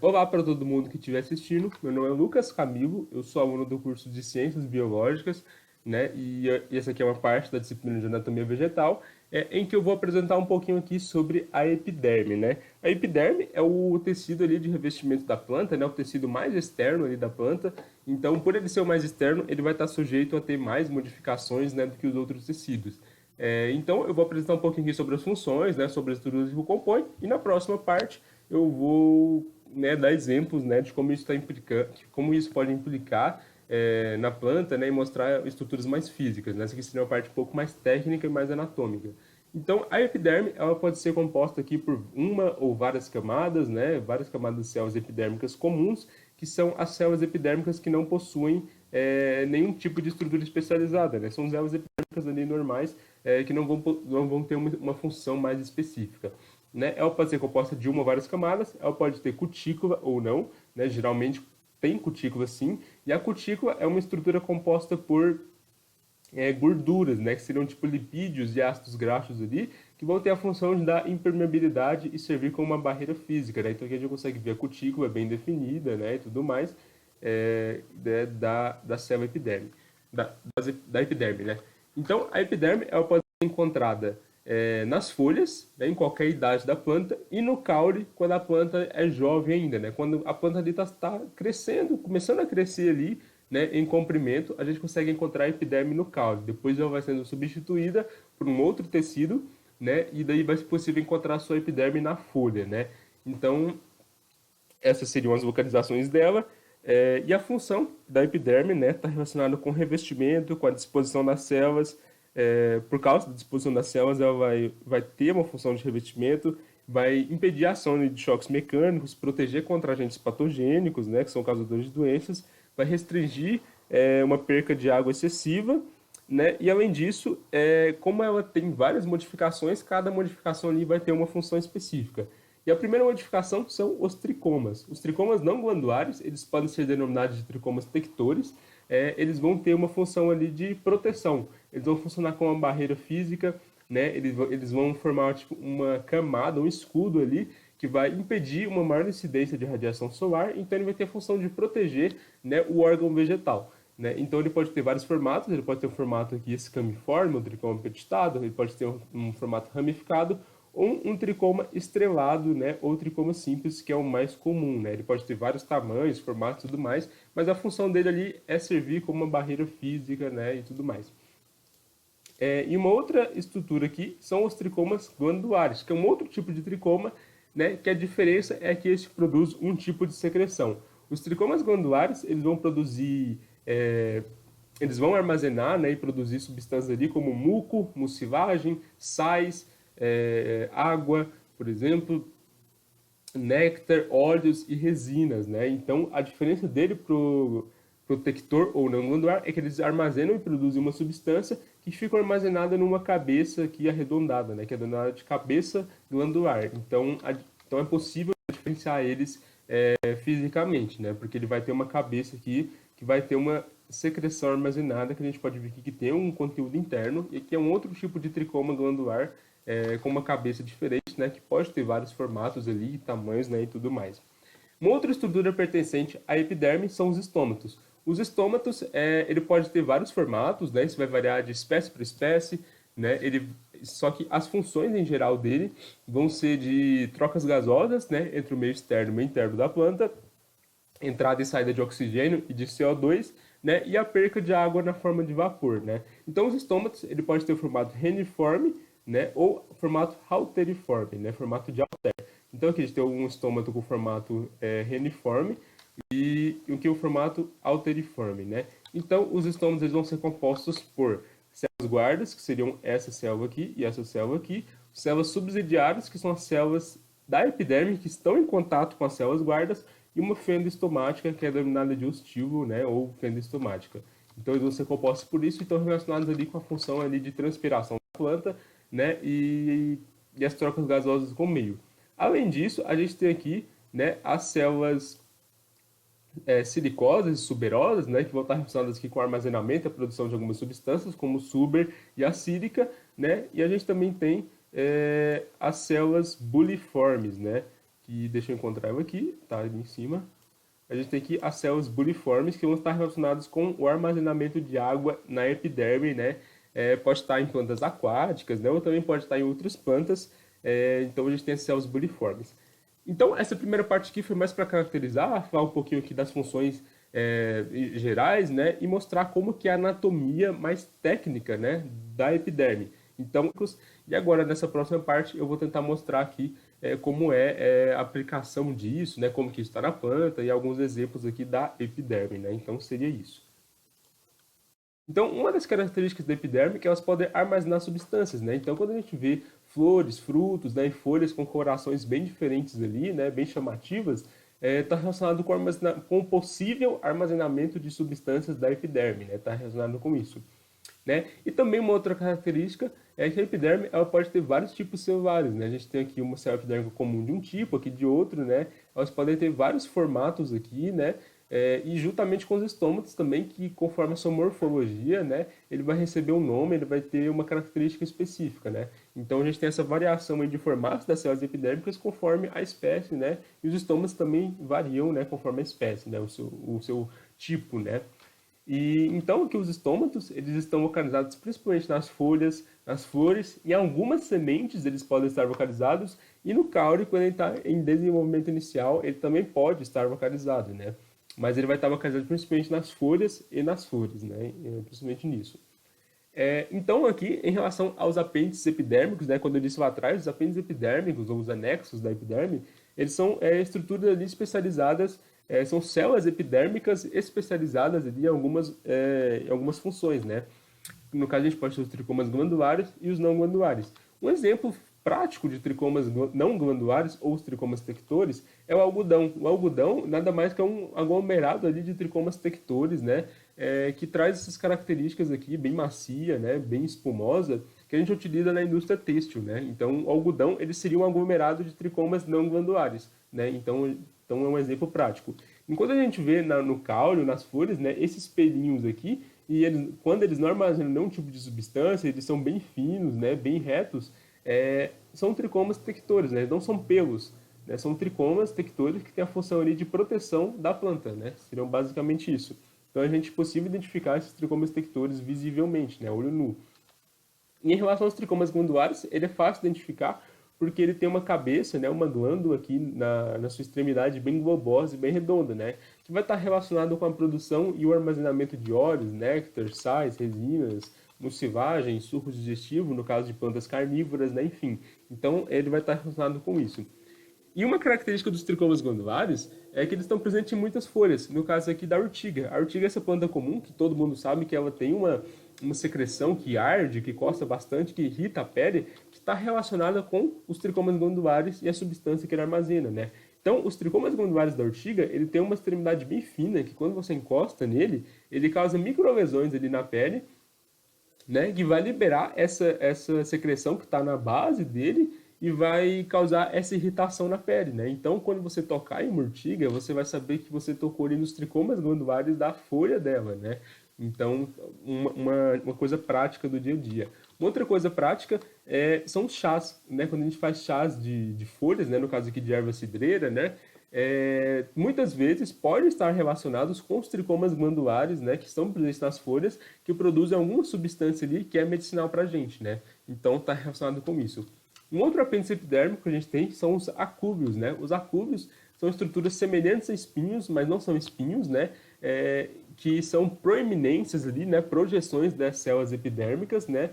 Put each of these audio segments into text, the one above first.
Olá para todo mundo que estiver assistindo. Meu nome é Lucas Camilo, eu sou aluno do curso de Ciências Biológicas, né? E essa aqui é uma parte da disciplina de Anatomia Vegetal, em que eu vou apresentar um pouquinho aqui sobre a epiderme, né? A epiderme é o tecido ali de revestimento da planta, né? O tecido mais externo ali da planta. Então, por ele ser o mais externo, ele vai estar sujeito a ter mais modificações, né, do que os outros tecidos. Então, eu vou apresentar um pouquinho aqui sobre as funções, né, sobre as estruturas que o compõem, e na próxima parte eu vou, né, dar exemplos, né, de como isso está implicando, como isso pode implicar na planta, né, e mostrar estruturas mais físicas. Né? Essa aqui seria uma parte um pouco mais técnica e mais anatômica. Então, a epiderme ela pode ser composta aqui por uma ou várias camadas, né, várias camadas de células epidérmicas comuns, que são as células epidérmicas que não possuem nenhum tipo de estrutura especializada, né? São células epidérmicas ali normais que não vão ter uma função mais específica. Né? Ela pode ser composta de uma ou várias camadas, ela pode ter cutícula ou não, né? Geralmente tem cutícula sim, e a cutícula é uma estrutura composta por gorduras, né? Que seriam tipo lipídios e ácidos graxos ali, que vão ter a função de dar impermeabilidade e servir como uma barreira física, né? Então aqui a gente consegue ver a cutícula bem definida, né? E tudo mais da célula epiderme, da epiderme, né? Então a epiderme ela pode ser encontrada nas folhas, né, em qualquer idade da planta, e no caule, quando a planta é jovem ainda, né? Quando a planta ali está crescendo, começando a crescer ali, né, em comprimento, a gente consegue encontrar a epiderme no caule. Depois ela vai sendo substituída por um outro tecido, né? E daí vai ser possível encontrar a sua epiderme na folha, né? Então, essas seriam as localizações dela. E a função da epiderme está relacionada com o revestimento, com a disposição das células. Por causa da disposição das células, ela vai ter uma função de revestimento, vai impedir a ação de choques mecânicos, proteger contra agentes patogênicos, né, que são causadores de doenças, vai restringir uma perca de água excessiva, né? E além disso, como ela tem várias modificações, cada modificação ali vai ter uma função específica. E a primeira modificação são os tricomas. Os tricomas não glandulares, eles podem ser denominados de tricomas tectores, eles vão ter uma função ali de proteção. Eles vão funcionar como uma barreira física, né? Eles vão formar tipo, uma camada, um escudo ali, que vai impedir uma maior incidência de radiação solar, então ele vai ter a função de proteger, né, o órgão vegetal. Né? Então ele pode ter vários formatos, ele pode ter um formato aqui escamiforme, um tricoma petitado, ele pode ter um formato ramificado, ou um tricoma estrelado, né, ou tricoma simples, que é o mais comum, né? Ele pode ter vários tamanhos, formatos e tudo mais, mas a função dele ali é servir como uma barreira física, né, e tudo mais. E uma outra estrutura aqui são os tricomas glandulares, que é um outro tipo de tricoma, né, que a diferença é que este produz um tipo de secreção. Os tricomas glandulares, eles vão produzir, eles vão armazenar, né, e produzir substâncias ali como muco, mucilagem, sais, água, por exemplo, néctar, óleos e resinas, né? Então, a diferença dele pro protector ou não glandular é que eles armazenam e produzem uma substância que fica armazenada numa cabeça aqui arredondada, né? Que é denominada de cabeça glandular. Então é possível diferenciar eles fisicamente, né? Porque ele vai ter uma cabeça aqui que vai ter uma secreção armazenada que a gente pode ver aqui que tem um conteúdo interno e que é um outro tipo de tricoma glandular com uma cabeça diferente, né? Que pode ter vários formatos ali, tamanhos, né? E tudo mais. Uma outra estrutura pertencente à epiderme são os estômatos. Os estômatos, ele pode ter vários formatos, né? Isso vai variar de espécie para espécie, né? Só que as funções em geral dele vão ser de trocas gasosas, né? Entre o meio externo e o meio interno da planta, entrada e saída de oxigênio e de CO2, né? E a perca de água na forma de vapor, né? Então, os estômatos, ele pode ter o formato reniforme, né? Ou formato halteriforme, né? Formato de halter. Então, aqui a gente tem um estômato com formato reniforme e o que é o formato halteriforme, né? Então, os estômatos eles vão ser compostos por células guardas, que seriam essa célula aqui e essa célula aqui, células subsidiárias, que são as células da epiderme que estão em contato com as células guardas, e uma fenda estomática, que é denominada de ostíbulo, né, ou fenda estomática. Então, eles vão ser compostos por isso e estão relacionados ali com a função ali de transpiração da planta, né, e as trocas gasosas com o meio. Além disso, a gente tem aqui, né, as células silicosas e suberosas, né, que vão estar relacionadas aqui com o armazenamento e a produção de algumas substâncias, como o suber e a sílica, né, e a gente também tem as células buliformes, né, que, deixa eu encontrar ela aqui, tá ali em cima. A gente tem aqui as células buliformes, que vão estar relacionadas com o armazenamento de água na epiderme, né? Pode estar em plantas aquáticas, né? Ou também pode estar em outras plantas. Então a gente tem as células buliformes. Então, essa primeira parte aqui foi mais para caracterizar, falar um pouquinho aqui das funções gerais, né, e mostrar como que é a anatomia mais técnica, né, da epiderme. Então, e agora nessa próxima parte eu vou tentar mostrar aqui como a aplicação disso, né, como que isso está na planta e alguns exemplos aqui da epiderme, né. Então seria isso. Então, uma das características da epiderme é que elas podem armazenar substâncias, né? Então, quando a gente vê flores, frutos, né, e folhas com colorações bem diferentes ali, né, bem chamativas, está relacionado com o possível armazenamento de substâncias da epiderme, né? Está relacionado com isso, né? E também uma outra característica é que a epiderme ela pode ter vários tipos celulares, né? A gente tem aqui uma célula epidérmica comum de um tipo, aqui de outro, né? Elas podem ter vários formatos aqui, né? E juntamente com os estômatos também, que conforme a sua morfologia, né, ele vai receber um nome, ele vai ter uma característica específica, né? Então a gente tem essa variação aí de formatos das células epidérmicas conforme a espécie, né? E os estômatos também variam, né, conforme a espécie, né, o seu tipo, né? E então aqui os estômatos, eles estão localizados principalmente nas folhas, nas flores, e algumas sementes eles podem estar localizados, e no caule, quando ele está em desenvolvimento inicial, ele também pode estar localizado, né? Mas ele vai estar localizado principalmente nas folhas e nas flores, né? Principalmente nisso. Então, aqui, em relação aos apêndices epidérmicos, né, quando eu disse lá atrás, os apêndices epidérmicos, ou os anexos da epiderme, eles são estruturas ali especializadas, são células epidérmicas especializadas ali em algumas funções, né? No caso, a gente pode ter os tricomas glandulares e os não glandulares. Um exemplo prático de tricomas não glandulares ou os tricomas tectores é o algodão. O algodão nada mais que é um aglomerado ali de tricomas tectores, né? Que traz essas características aqui, bem macia, né? Bem espumosa, que a gente utiliza na indústria têxtil, né? Então, o algodão ele seria um aglomerado de tricomas não glandulares, né? Então é um exemplo prático. Enquanto a gente vê no caule, nas folhas, né? Esses pelinhos aqui, e quando eles não armazenam nenhum tipo de substância, eles são bem finos, né, bem retos, são tricomas tectores, né, não são pelos, né, são tricomas tectores que têm a função ali de proteção da planta, né, seriam basicamente isso. Então a gente é possível identificar esses tricomas tectores visivelmente, né, olho nu. E em relação aos tricomas glandulares, ele é fácil de identificar porque ele tem uma cabeça, né, uma glândula aqui na sua extremidade bem globosa e bem redonda, né, que vai estar relacionado com a produção e o armazenamento de óleos, néctar, sais, resinas, mucilagem, suco digestivo, no caso de plantas carnívoras, né, enfim. Então, ele vai estar relacionado com isso. E uma característica dos tricomas glandulares é que eles estão presentes em muitas folhas, no caso aqui da urtiga. A urtiga é essa planta comum, que todo mundo sabe que ela tem uma secreção que arde, que coça bastante, que irrita a pele, que está relacionada com os tricomas glandulares e a substância que ele armazena, né? Então, os tricomas glandulares da urtiga, ele tem uma extremidade bem fina, que quando você encosta nele, ele causa microlesões ali na pele, né, que vai liberar essa secreção que está na base dele e vai causar essa irritação na pele, né? Então, quando você tocar em uma urtiga, você vai saber que você tocou ali nos tricomas glandulares da folha dela, né? Então, uma coisa prática do dia a dia. Uma outra coisa prática são os chás, né? Quando a gente faz chás de folhas, né? No caso aqui de erva cidreira, né? Muitas vezes podem estar relacionados com os tricomas glandulares, né, que estão presentes nas folhas, que produzem alguma substância ali que é medicinal para a gente, né? Então está relacionado com isso. Um outro apêndice epidérmico que a gente tem são os acúbios, né? Os acúbios são estruturas semelhantes a espinhos, mas não são espinhos, né? Que são proeminências ali, né? Projeções das células epidérmicas, né?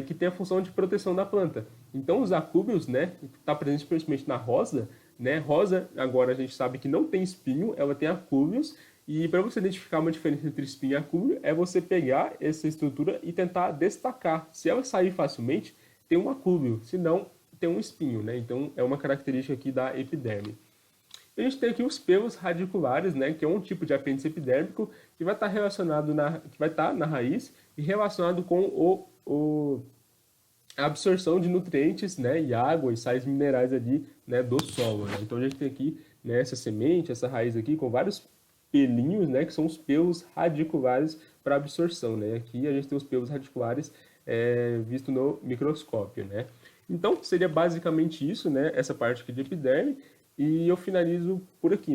Que tem a função de proteção da planta. Então, os acúbios, né? Está presente principalmente na rosa, né? Rosa, agora a gente sabe que não tem espinho, ela tem acúbios. E para você identificar uma diferença entre espinho e acúbio, é você pegar essa estrutura e tentar destacar. Se ela sair facilmente, tem um acúbio, se não, tem um espinho, né? Então, é uma característica aqui da epiderme. A gente tem aqui os pelos radiculares, né, que é um tipo de apêndice epidérmico que vai estar relacionado que vai estar na raiz e relacionado com a absorção de nutrientes, né, e água e sais minerais ali, né, do solo, né? Então a gente tem aqui, né, essa semente, essa raiz aqui com vários pelinhos, né, que são os pelos radiculares para absorção, né? Aqui a gente tem os pelos radiculares visto no microscópio, né? Então seria basicamente isso, né, essa parte aqui de epiderme. e eu finalizo por aqui, né?